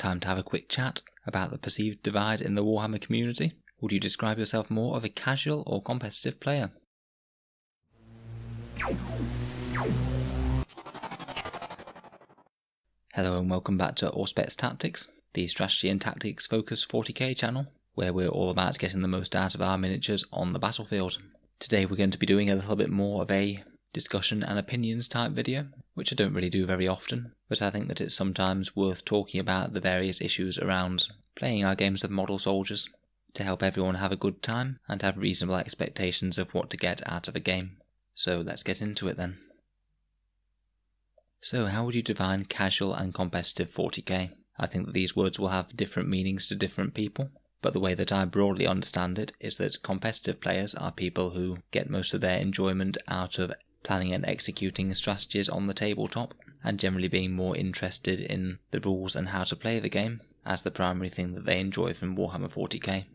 Time to have a quick chat about the perceived divide in the Warhammer community. Would you describe yourself more of a casual or competitive player? Hello and welcome back to Auspex Tactics, the strategy and tactics focused 40k channel, where we're all about getting the most out of our miniatures on the battlefield. Today we're going to be doing a little bit more of a discussion and opinions type video, which I don't really do very often, but I think that it's sometimes worth talking about the various issues around playing our games of model soldiers to help everyone have a good time and have reasonable expectations of what to get out of a game. So let's get into it then. So how would you define casual and competitive 40k? I think that these words will have different meanings to different people, but the way that I broadly understand it is that competitive players are people who get most of their enjoyment out of planning and executing strategies on the tabletop, and generally being more interested in the rules and how to play the game as the primary thing that they enjoy from Warhammer 40k.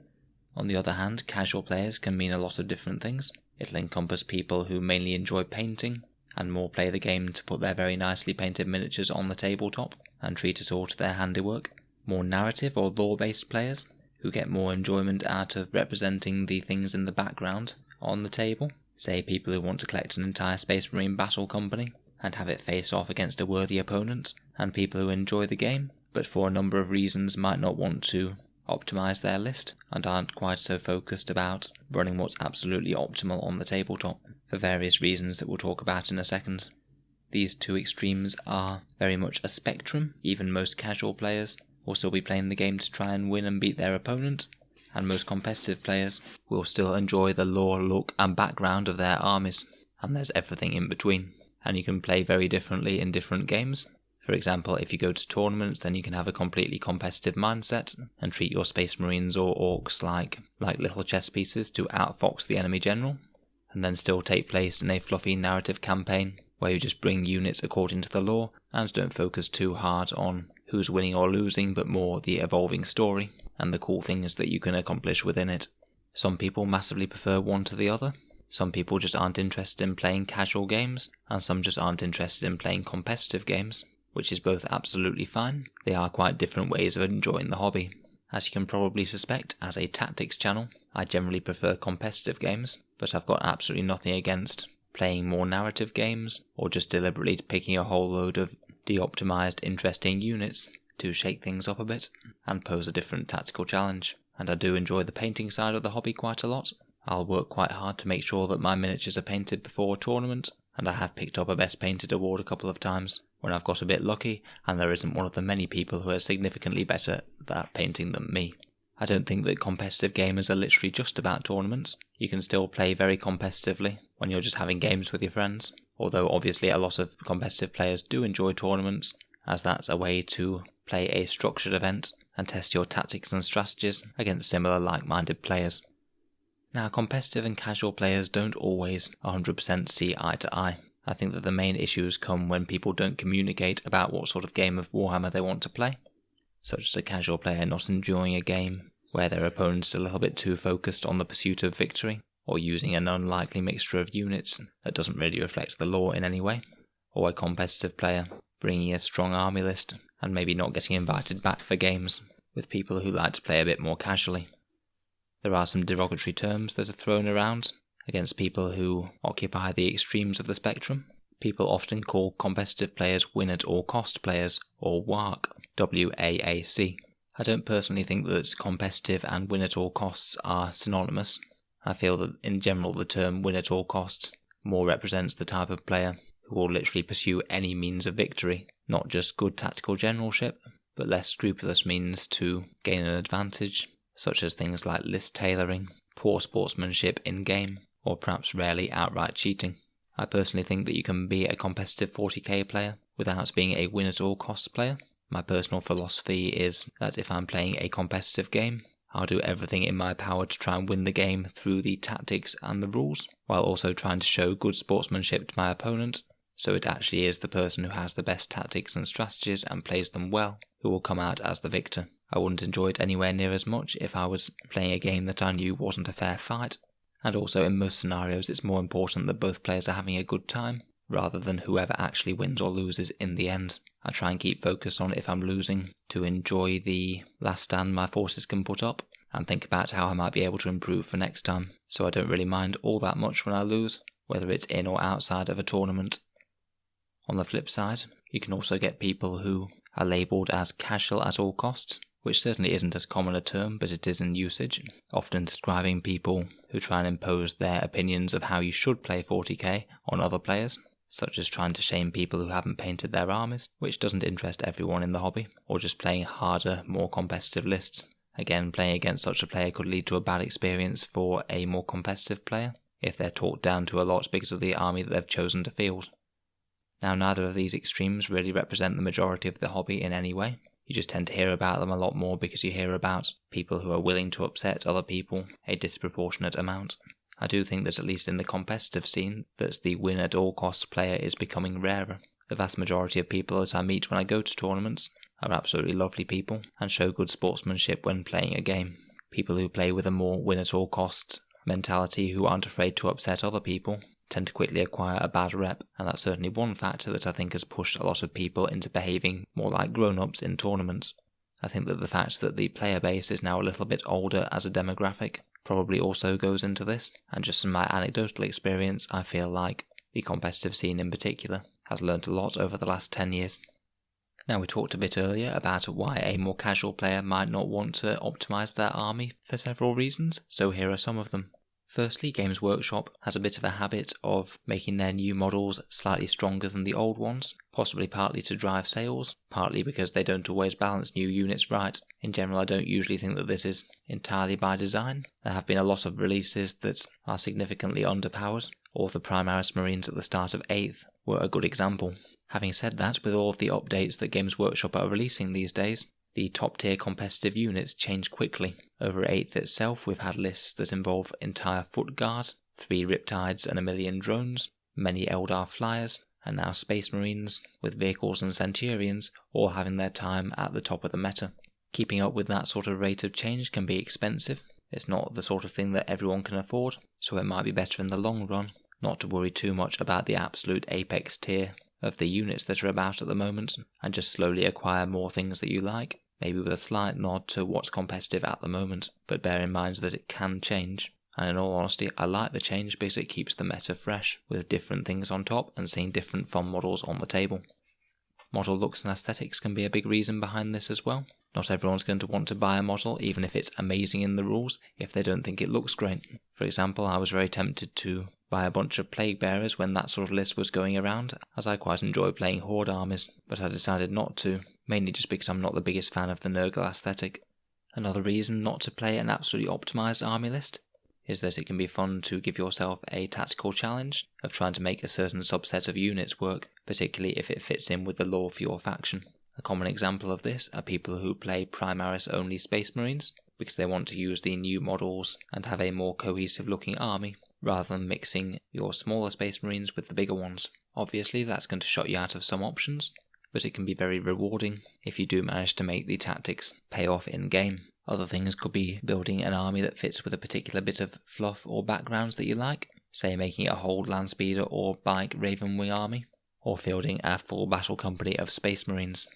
On the other hand, casual players can mean a lot of different things. It'll encompass people who mainly enjoy painting, and more play the game to put their very nicely painted miniatures on the tabletop, and treat it all to their handiwork. More narrative or lore-based players, who get more enjoyment out of representing the things in the background on the table. Say people who want to collect an entire Space Marine battle company and have it face off against a worthy opponent, and people who enjoy the game, but for a number of reasons might not want to optimize their list and aren't quite so focused about running what's absolutely optimal on the tabletop, for various reasons that we'll talk about in a second. These two extremes are very much a spectrum. Even most casual players will still be playing the game to try and win and beat their opponent, and most competitive players will still enjoy the lore, look and background of their armies, and there's everything in between. And you can play very differently in different games. For example, if you go to tournaments, then you can have a completely competitive mindset and treat your Space Marines or Orcs like little chess pieces to outfox the enemy general, and then still take place in a fluffy narrative campaign where you just bring units according to the lore and don't focus too hard on who's winning or losing, but more the evolving story and the cool things that you can accomplish within it. Some people massively prefer one to the other. Some people just aren't interested in playing casual games, and some just aren't interested in playing competitive games, which is both absolutely fine. They are quite different ways of enjoying the hobby. As you can probably suspect, as a tactics channel, I generally prefer competitive games, but I've got absolutely nothing against playing more narrative games, or just deliberately picking a whole load of de-optimized interesting units to shake things up a bit and pose a different tactical challenge. And I do enjoy the painting side of the hobby quite a lot. I'll work quite hard to make sure that my miniatures are painted before a tournament, and I have picked up a Best Painted award a couple of times when I've got a bit lucky and there isn't one of the many people who are significantly better at painting than me. I don't think that competitive gamers are literally just about tournaments. You can still play very competitively when you're just having games with your friends, although obviously a lot of competitive players do enjoy tournaments, as that's a way to play a structured event and test your tactics and strategies against similar like-minded players. Now, competitive and casual players don't always 100% see eye to eye. I think that the main issues come when people don't communicate about what sort of game of Warhammer they want to play, such as a casual player not enjoying a game where their opponent's a little bit too focused on the pursuit of victory, or using an unlikely mixture of units that doesn't really reflect the lore in any way, or a competitive player bringing a strong army list and maybe not getting invited back for games with people who like to play a bit more casually. There are some derogatory terms that are thrown around against people who occupy the extremes of the spectrum. People often call competitive players win at all cost players, or WAAC, W-A-A-C. I don't personally think that competitive and win at all costs are synonymous. I feel that in general the term win at all costs more represents the type of player who will literally pursue any means of victory, not just good tactical generalship, but less scrupulous means to gain an advantage, such as things like list tailoring, poor sportsmanship in-game, or perhaps rarely outright cheating. I personally think that you can be a competitive 40k player without being a win-at-all-costs player. My personal philosophy is that if I'm playing a competitive game, I'll do everything in my power to try and win the game through the tactics and the rules, while also trying to show good sportsmanship to my opponent, so it actually is the person who has the best tactics and strategies and plays them well who will come out as the victor. I wouldn't enjoy it anywhere near as much if I was playing a game that I knew wasn't a fair fight, and also in most scenarios it's more important that both players are having a good time, rather than whoever actually wins or loses in the end. I try and keep focused on if I'm losing to enjoy the last stand my forces can put up and think about how I might be able to improve for next time, so I don't really mind all that much when I lose, whether it's in or outside of a tournament. On the flip side, you can also get people who are labelled as casual at all costs, which certainly isn't as common a term, but it is in usage, often describing people who try and impose their opinions of how you should play 40k on other players, such as trying to shame people who haven't painted their armies, which doesn't interest everyone in the hobby, or just playing harder, more competitive lists. Again, playing against such a player could lead to a bad experience for a more competitive player, if they're talked down to a lot because of the army that they've chosen to field. Now, neither of these extremes really represent the majority of the hobby in any way. You just tend to hear about them a lot more because you hear about people who are willing to upset other people a disproportionate amount. I do think that at least in the competitive scene, that the win at all costs player is becoming rarer. The vast majority of people that I meet when I go to tournaments are absolutely lovely people and show good sportsmanship when playing a game. People who play with a more win at all costs mentality, who aren't afraid to upset other people, tend to quickly acquire a bad rep, and that's certainly one factor that I think has pushed a lot of people into behaving more like grown-ups in tournaments. I think that the fact that the player base is now a little bit older as a demographic probably also goes into this, and just from my anecdotal experience, I feel like the competitive scene in particular has learnt a lot over the last 10 years. Now, we talked a bit earlier about why a more casual player might not want to optimise their army for several reasons, so here are some of them. Firstly, Games Workshop has a bit of a habit of making their new models slightly stronger than the old ones, possibly partly to drive sales, partly because they don't always balance new units right. In general, I don't usually think that this is entirely by design. There have been a lot of releases that are significantly underpowered, or the Primaris Marines at the start of 8th were a good example. Having said that, with all of the updates that Games Workshop are releasing these days, the top-tier competitive units change quickly. Over 8th itself, we've had lists that involve entire foot guard, 3 Riptides and 1 million drones, many Eldar flyers, and now Space Marines, with vehicles and Centurions, all having their time at the top of the meta. Keeping up with that sort of rate of change can be expensive. It's not the sort of thing that everyone can afford, so it might be better in the long run not to worry too much about the absolute apex tier of the units that are about at the moment, and just slowly acquire more things that you like. Maybe with a slight nod to what's competitive at the moment, but bear in mind that it can change. And in all honesty, I like the change because it keeps the meta fresh, with different things on top and seeing different fun models on the table. Model looks and aesthetics can be a big reason behind this as well. Not everyone's going to want to buy a model, even if it's amazing in the rules, if they don't think it looks great. For example, I was very tempted to buy a bunch of Plague Bearers when that sort of list was going around, as I quite enjoy playing Horde armies, but I decided not to, mainly just because I'm not the biggest fan of the Nurgle aesthetic. Another reason not to play an absolutely optimised army list is that it can be fun to give yourself a tactical challenge of trying to make a certain subset of units work, particularly if it fits in with the lore for your faction. A common example of this are people who play Primaris only Space Marines, because they want to use the new models and have a more cohesive looking army, rather than mixing your smaller Space Marines with the bigger ones. Obviously that's going to shut you out of some options, but it can be very rewarding if you do manage to make the tactics pay off in game. Other things could be building an army that fits with a particular bit of fluff or backgrounds that you like, say making a Hold Landspeeder or Bike Ravenwing army, or fielding a full battle company of Space Marines.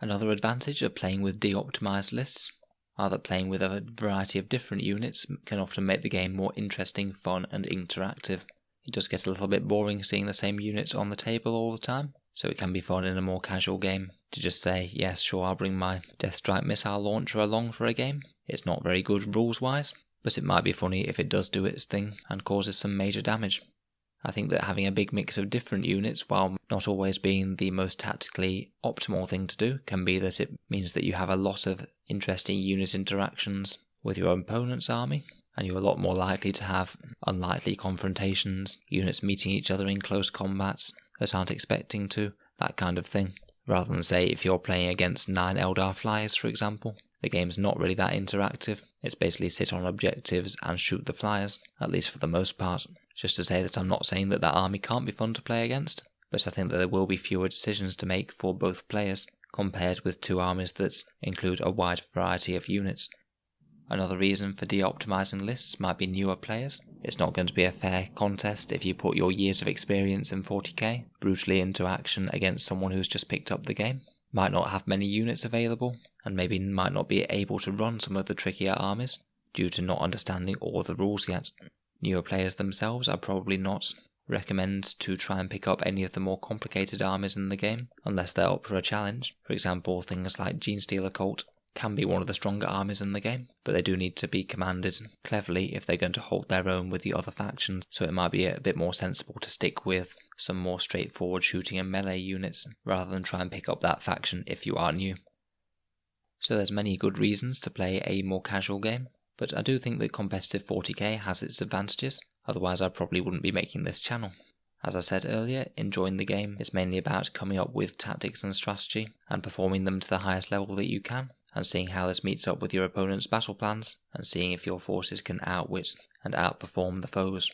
Another advantage of playing with de-optimized lists are that playing with a variety of different units can often make the game more interesting, fun and interactive. It does get a little bit boring seeing the same units on the table all the time, so it can be fun in a more casual game to just say, yes, sure, I'll bring my Deathstrike missile launcher along for a game. It's not very good rules-wise, but it might be funny if it does do its thing and causes some major damage. I think that having a big mix of different units, while not always being the most tactically optimal thing to do, can be that it means that you have a lot of interesting unit interactions with your opponent's army, and you're a lot more likely to have unlikely confrontations, units meeting each other in close combats that aren't expecting to, that kind of thing. Rather than, say, if you're playing against 9 Eldar flyers, for example, the game's not really that interactive. It's basically sit on objectives and shoot the flyers, at least for the most part. Just to say that I'm not saying that that army can't be fun to play against, but I think that there will be fewer decisions to make for both players, compared with 2 armies that include a wide variety of units. Another reason for de-optimizing lists might be newer players. It's not going to be a fair contest if you put your years of experience in 40k brutally into action against someone who's just picked up the game. Might not have many units available, and maybe might not be able to run some of the trickier armies due to not understanding all the rules yet. Newer players themselves are probably not recommend to try and pick up any of the more complicated armies in the game unless they're up for a challenge. For example, things like Genestealer Cult can be one of the stronger armies in the game, but they do need to be commanded cleverly if they're going to hold their own with the other factions, so it might be a bit more sensible to stick with some more straightforward shooting and melee units rather than try and pick up that faction if you are new. So there's many good reasons to play a more casual game, but I do think that competitive 40k has its advantages, otherwise I probably wouldn't be making this channel. As I said earlier, enjoying the game is mainly about coming up with tactics and strategy and performing them to the highest level that you can, and seeing how this meets up with your opponent's battle plans, and seeing if your forces can outwit and outperform the foes.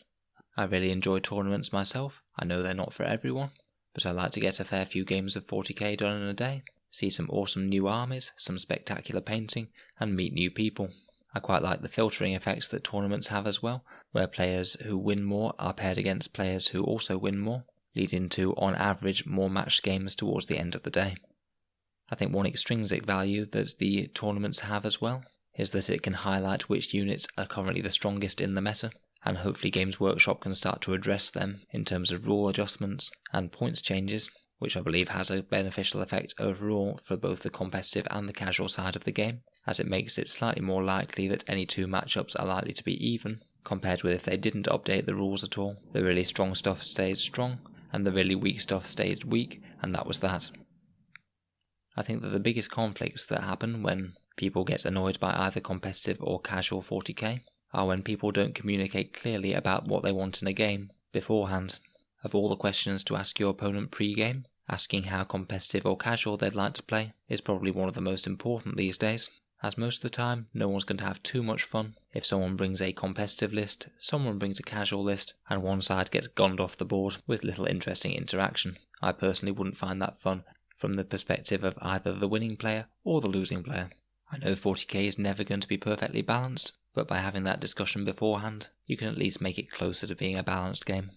I really enjoy tournaments myself. I know they're not for everyone, but I like to get a fair few games of 40k done in a day, see some awesome new armies, some spectacular painting, and meet new people. I quite like the filtering effects that tournaments have as well, where players who win more are paired against players who also win more, leading to, on average, more matched games towards the end of the day. I think one extrinsic value that the tournaments have as well is that it can highlight which units are currently the strongest in the meta, and hopefully Games Workshop can start to address them in terms of rule adjustments and points changes, which I believe has a beneficial effect overall for both the competitive and the casual side of the game, as it makes it slightly more likely that any two matchups are likely to be even, compared with if they didn't update the rules at all. The really strong stuff stays strong, and the really weak stuff stays weak, and that was that. I think that the biggest conflicts that happen when people get annoyed by either competitive or casual 40k are when people don't communicate clearly about what they want in a game beforehand. Of all the questions to ask your opponent pre-game, asking how competitive or casual they'd like to play is probably one of the most important these days, as most of the time no one's going to have too much fun if someone brings a competitive list, someone brings a casual list, and one side gets gunned off the board with little interesting interaction. I personally wouldn't find that fun from the perspective of either the winning player or the losing player. I know 40k is never going to be perfectly balanced, but by having that discussion beforehand, you can at least make it closer to being a balanced game.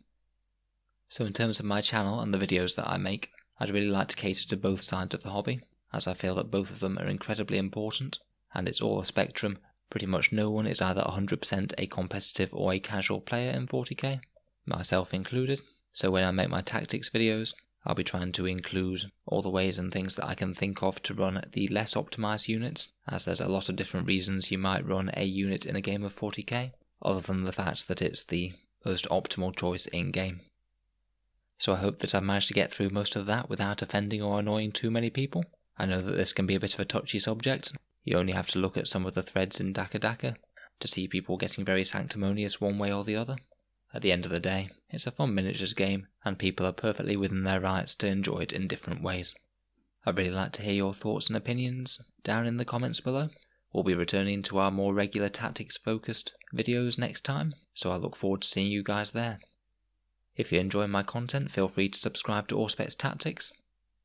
So in terms of my channel and the videos that I make, I'd really like to cater to both sides of the hobby, as I feel that both of them are incredibly important, and it's all a spectrum. Pretty much no one is either 100% a competitive or a casual player in 40k, myself included, so when I make my tactics videos, I'll be trying to include all the ways and things that I can think of to run the less optimized units, as there's a lot of different reasons you might run a unit in a game of 40k, other than the fact that it's the most optimal choice in-game. So I hope that I've managed to get through most of that without offending or annoying too many people. I know that this can be a bit of a touchy subject. You only have to look at some of the threads in Daka Daka to see people getting very sanctimonious one way or the other. At the end of the day, it's a fun miniatures game, and people are perfectly within their rights to enjoy it in different ways. I'd really like to hear your thoughts and opinions down in the comments below. We'll be returning to our more regular tactics-focused videos next time, so I look forward to seeing you guys there. If you enjoy my content, feel free to subscribe to Auspex Tactics,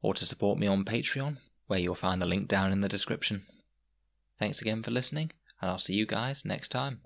or to support me on Patreon, where you'll find the link down in the description. Thanks again for listening, and I'll see you guys next time.